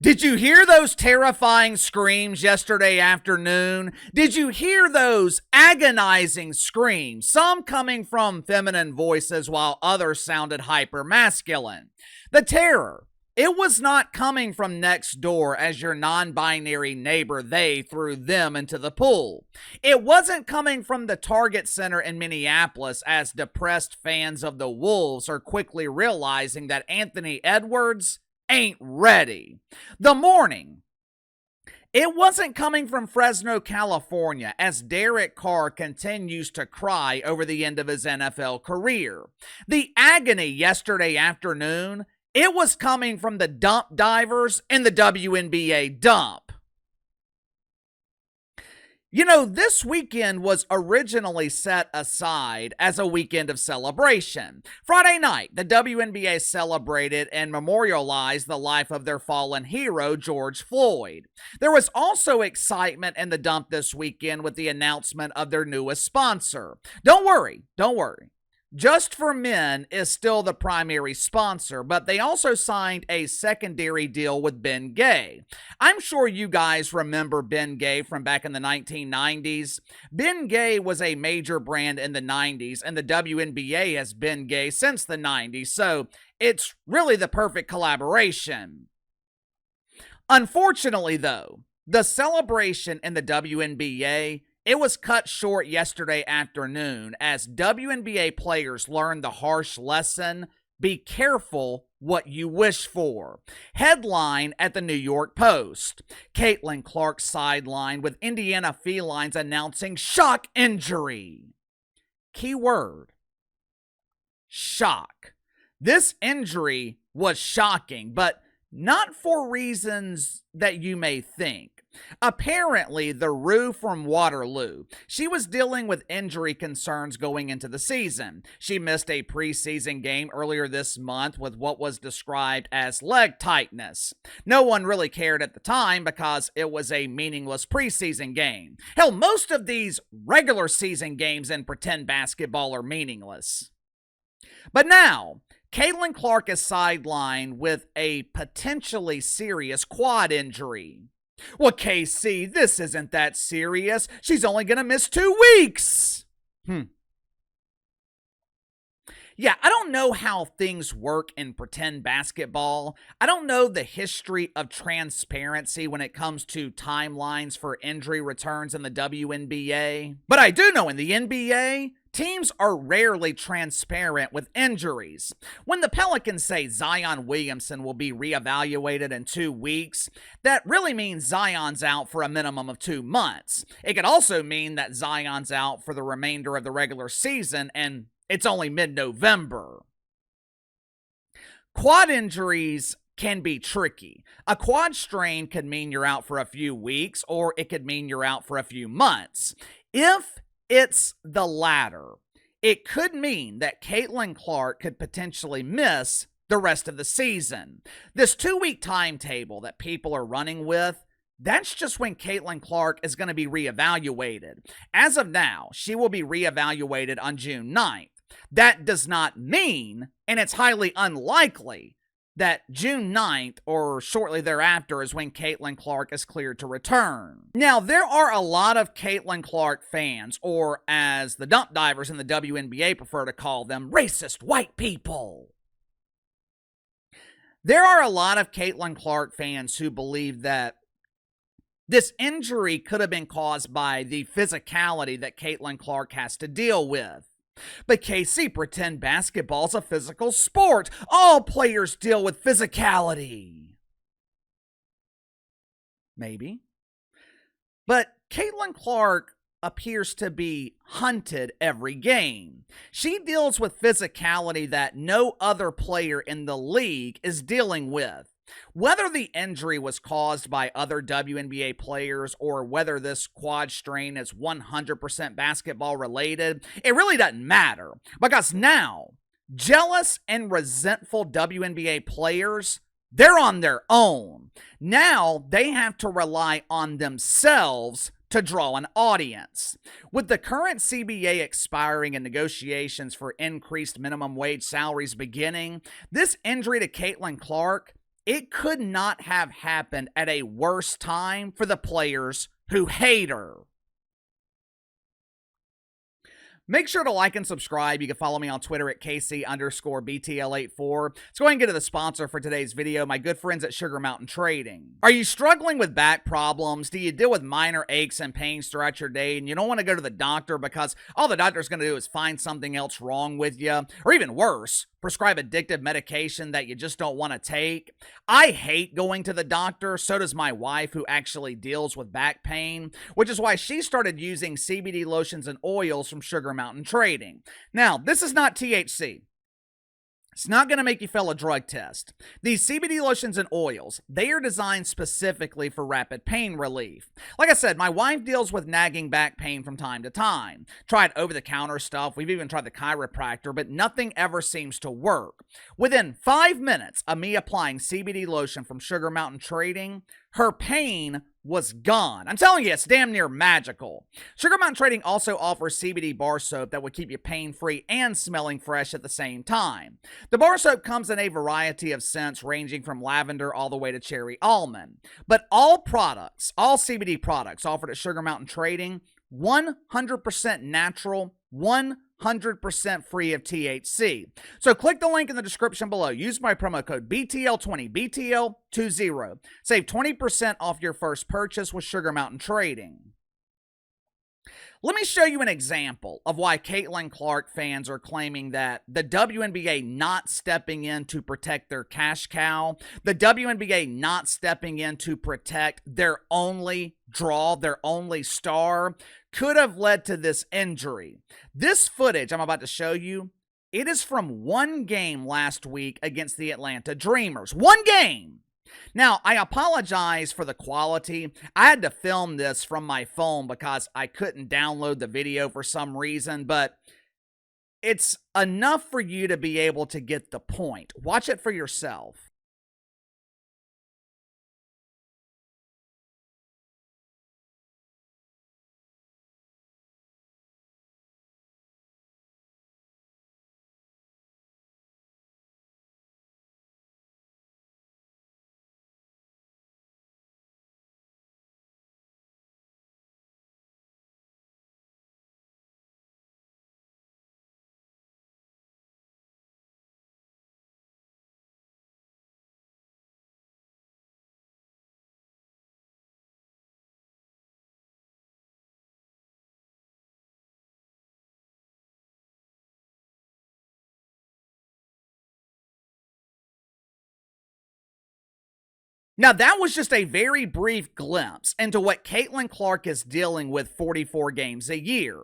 Did you hear those terrifying screams yesterday afternoon? Did you hear those agonizing screams, some coming from feminine voices while others sounded hyper-masculine? The terror, it was not coming from next door as your non-binary neighbor they threw them into the pool. It wasn't coming from the Target Center in Minneapolis as depressed fans of the Wolves are quickly realizing that Anthony Edwards ain't ready. The morning, it wasn't coming from Fresno, California, as Derek Carr continues to cry over the end of his NFL career. The agony yesterday afternoon, it was coming from the dump divers in the WNBA dump. You know, this weekend was originally set aside as a weekend of celebration. Friday night, the WNBA celebrated and memorialized the life of their fallen hero, George Floyd. There was also excitement in the dump this weekend with the announcement of their newest sponsor. Don't worry. Just for Men is still the primary sponsor, but they also signed a secondary deal with Ben Gay. I'm sure you guys remember Ben Gay from back in the 1990s. Ben Gay was a major brand in the 90s, and the WNBA has been gay since the 90s, so it's really the perfect collaboration. Unfortunately, though, the celebration in the WNBA, it was cut short yesterday afternoon as WNBA players learned the harsh lesson, be careful what you wish for. Headline at the New York Post. Caitlin Clark sidelined with Indiana Felines announcing shock injury. Key word, shock. This injury was shocking, but not for reasons that you may think. Apparently, the Rue from Waterloo, she was dealing with injury concerns going into the season. She missed a preseason game earlier this month with what was described as leg tightness. No one really cared at the time because it was a meaningless preseason game. Hell, most of these regular season games in pretend basketball are meaningless. But now, Caitlin Clark is sidelined with a potentially serious quad injury. Well, KC, this isn't that serious. She's only going to miss 2 weeks. Yeah, I don't know how things work in pretend basketball. I don't know the history of transparency when it comes to timelines for injury returns in the WNBA. But I do know in the NBA, teams are rarely transparent with injuries. When the Pelicans say Zion Williamson will be reevaluated in 2 weeks, that really means Zion's out for a minimum of 2 months. It could also mean that Zion's out for the remainder of the regular season, and it's only mid-November. Quad injuries can be tricky. A quad strain could mean you're out for a few weeks, or it could mean you're out for a few months. If it's the latter, it could mean that Caitlin Clark could potentially miss the rest of the season. This 2-week timetable that people are running with, that's just when Caitlin Clark is going to be reevaluated. As of now, she will be reevaluated on June 9th. That does not mean, and it's highly unlikely, that June 9th or shortly thereafter is when Caitlin Clark is cleared to return. Now, there are a lot of Caitlin Clark fans, or as the dump divers in the WNBA prefer to call them, racist white people. There are a lot of Caitlin Clark fans who believe that this injury could have been caused by the physicality that Caitlin Clark has to deal with. But KC, pretend basketball's a physical sport. All players deal with physicality. Maybe. But Caitlin Clark appears to be hunted every game. She deals with physicality that no other player in the league is dealing with. Whether the injury was caused by other WNBA players or whether this quad strain is 100% basketball related, it really doesn't matter because now jealous and resentful WNBA players, they're on their own. Now they have to rely on themselves to draw an audience. With the current CBA expiring and negotiations for increased minimum wage salaries beginning, this injury to Caitlin Clark, It could not have happened at a worse time for the players who hate her. Make sure to like and subscribe. You can follow me on Twitter at KC_BTL84. Let's go ahead and get to the sponsor for today's video, my good friends at Sugar Mountain Trading. Are you struggling with back problems? Do you deal with minor aches and pains throughout your day and you don't want to go to the doctor because all the doctor's going to do is find something else wrong with you? Or even worse, prescribe addictive medication that you just don't want to take? I hate going to the doctor. So does my wife, who actually deals with back pain, which is why she started using CBD lotions and oils from Sugar Mountain Trading. Now, this is not THC. It's not going to make you fail a drug test. These CBD lotions and oils, they are designed specifically for rapid pain relief. Like I said, my wife deals with nagging back pain from time to time. Tried over-the-counter stuff. We've even tried the chiropractor, but nothing ever seems to work. Within 5 minutes of me applying CBD lotion from Sugar Mountain Trading, her pain was gone. I'm telling you, it's damn near magical. Sugar Mountain Trading also offers CBD bar soap that will keep you pain-free and smelling fresh at the same time. The bar soap comes in a variety of scents ranging from lavender all the way to cherry almond. But all products, all CBD products offered at Sugar Mountain Trading, 100% natural, 100% free of THC. So click the link in the description below. Use my promo code BTL20, BTL20. Save 20% off your first purchase with Sugar Mountain Trading. Let me show you an example of why Caitlin Clark fans are claiming that the WNBA not stepping in to protect their cash cow, the WNBA not stepping in to protect their only draw, their only star, could have led to this injury. This footage I'm about to show you, it is from one game last week against the Atlanta Dreamers. One game! Now, I apologize for the quality. I had to film this from my phone because I couldn't download the video for some reason, but it's enough for you to be able to get the point. Watch it for yourself. Now, that was just a very brief glimpse into what Caitlin Clark is dealing with 44 games a year.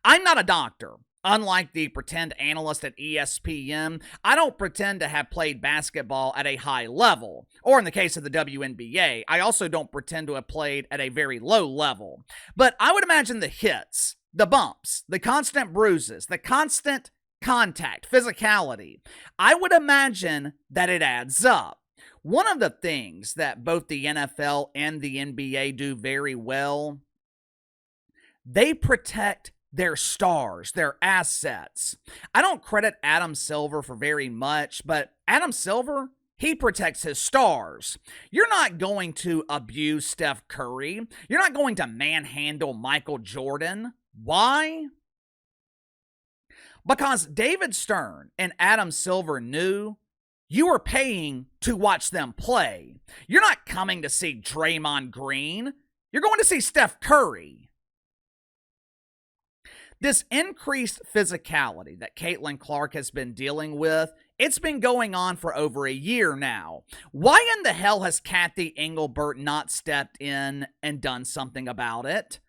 I'm not a doctor. Unlike the pretend analyst at ESPN, I don't pretend to have played basketball at a high level. Or in the case of the WNBA, I also don't pretend to have played at a very low level. But I would imagine the hits, the bumps, the constant bruises, the constant contact, physicality, I would imagine that it adds up. One of the things that both the NFL and the NBA do very well, they protect their stars, their assets. I don't credit Adam Silver for very much, but Adam Silver, he protects his stars. You're not going to abuse Steph Curry. You're not going to manhandle Michael Jordan. Why? Because David Stern and Adam Silver knew you are paying to watch them play. You're not coming to see Draymond Green. You're going to see Steph Curry. This increased physicality that Caitlin Clark has been dealing with, it's been going on for over a year now. Why in the hell has Kathy Engelbert not stepped in and done something about it?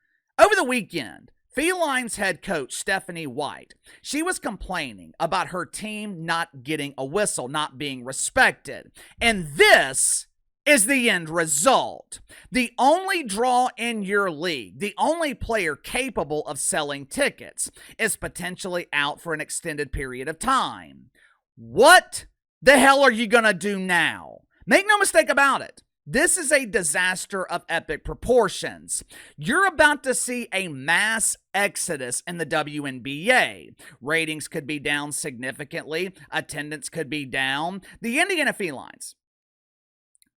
Over the weekend, Felines head coach Stephanie White, she was complaining about her team not getting a whistle, not being respected. And this is the end result. The only draw in your league, the only player capable of selling tickets, is potentially out for an extended period of time. What the hell are you going to do now? Make no mistake about it. This is a disaster of epic proportions. You're about to see a mass exodus in the WNBA. Ratings could be down significantly. Attendance could be down. The Indiana Felines,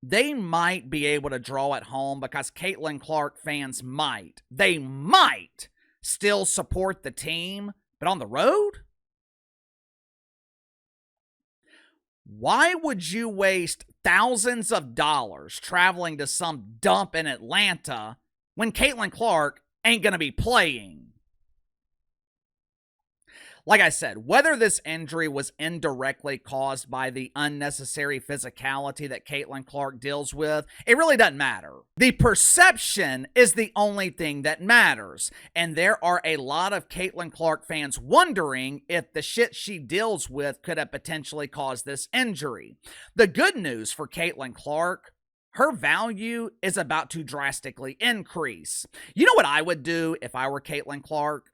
they might be able to draw at home because Caitlin Clark fans they might still support the team, but on the road? Why would you waste thousands of dollars traveling to some dump in Atlanta when Caitlin Clark ain't going to be playing? Like I said, whether this injury was indirectly caused by the unnecessary physicality that Caitlin Clark deals with, it really doesn't matter. The perception is the only thing that matters, and there are a lot of Caitlin Clark fans wondering if the shit she deals with could have potentially caused this injury. The good news for Caitlin Clark, her value is about to drastically increase. You know what I would do if I were Caitlin Clark?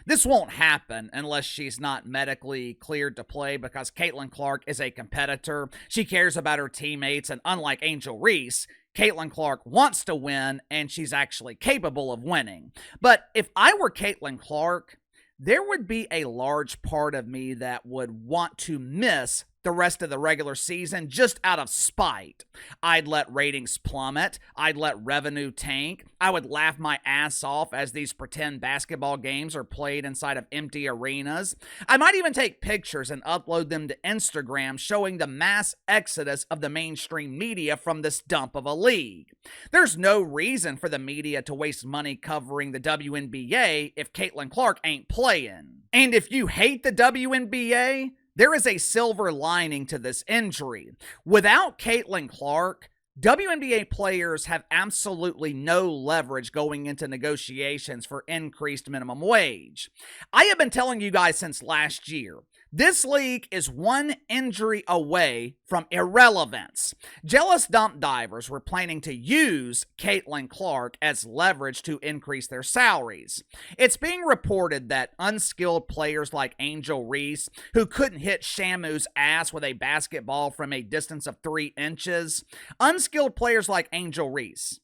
This won't happen unless she's not medically cleared to play because Caitlin Clark is a competitor. She cares about her teammates, and unlike Angel Reese, Caitlin Clark wants to win, and she's actually capable of winning. But if I were Caitlin Clark, there would be a large part of me that would want to miss the rest of the regular season just out of spite. I'd let ratings plummet. I'd let revenue tank. I would laugh my ass off as these pretend basketball games are played inside of empty arenas. I might even take pictures and upload them to Instagram showing the mass exodus of the mainstream media from this dump of a league. There's no reason for the media to waste money covering the WNBA if Caitlin Clark ain't playing. And if you hate the WNBA, there is a silver lining to this injury. Without Caitlin Clark, WNBA players have absolutely no leverage going into negotiations for increased minimum wage. I have been telling you guys since last year, this league is one injury away from irrelevance. Jealous dump divers were planning to use Caitlin Clark as leverage to increase their salaries. It's being reported that unskilled players like Angel Reese, who couldn't hit Shamu's ass with a basketball from a distance of 3 inches, unskilled players like Angel Reese,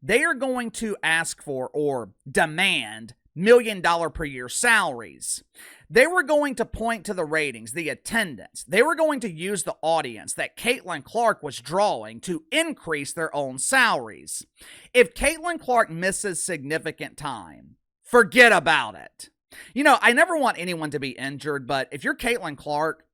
they are going to ask for or demand $1 million per year salaries. They were going to point to the ratings, the attendance. They were going to use the audience that Caitlin Clark was drawing to increase their own salaries. If Caitlin Clark misses significant time, forget about it. You know, I never want anyone to be injured, but if you're Caitlin Clark,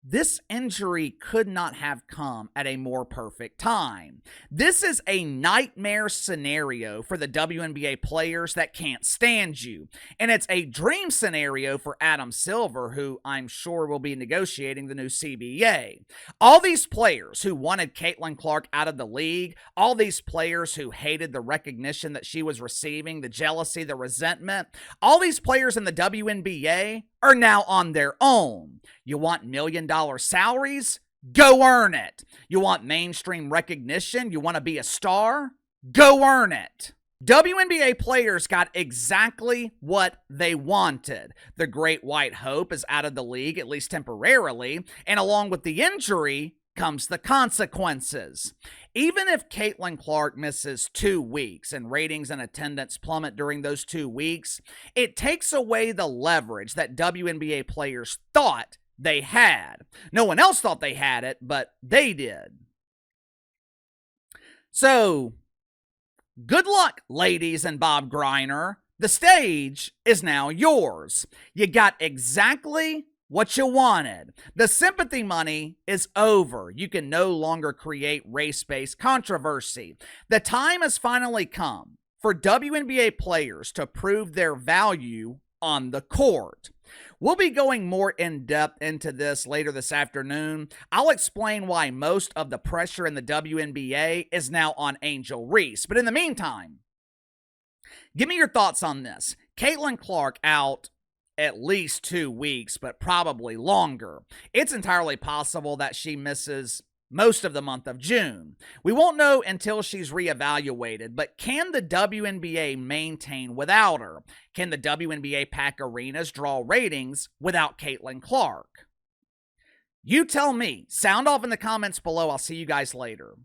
this injury could not have come at a more perfect time. This is a nightmare scenario for the WNBA players that can't stand you. And it's a dream scenario for Adam Silver, who I'm sure will be negotiating the new CBA. All these players who wanted Caitlin Clark out of the league, all these players who hated the recognition that she was receiving, the jealousy, the resentment, all these players in the WNBA are now on their own. You want $1 million salaries? Go earn it. You want mainstream recognition? You want to be a star? Go earn it. WNBA players got exactly what they wanted. The Great White Hope is out of the league, at least temporarily, and along with the injury comes the consequences. Even if Caitlin Clark misses 2 weeks and ratings and attendance plummet during those 2 weeks, it takes away the leverage that WNBA players thought they had. No one else thought they had it, but they did. So, good luck, ladies and Bob Greiner. The stage is now yours. You got exactly what you wanted. The sympathy money is over. You can no longer create race-based controversy. The time has finally come for WNBA players to prove their value on the court. We'll be going more in depth into this later this afternoon. I'll explain why most of the pressure in the WNBA is now on Angel Reese. But in the meantime, give me your thoughts on this. Caitlin Clark out at least 2 weeks, but probably longer. It's entirely possible that she misses most of the month of June. We won't know until she's reevaluated, but can the WNBA maintain without her? Can the WNBA pack arenas draw ratings without Caitlin Clark? You tell me. Sound off in the comments below. I'll see you guys later.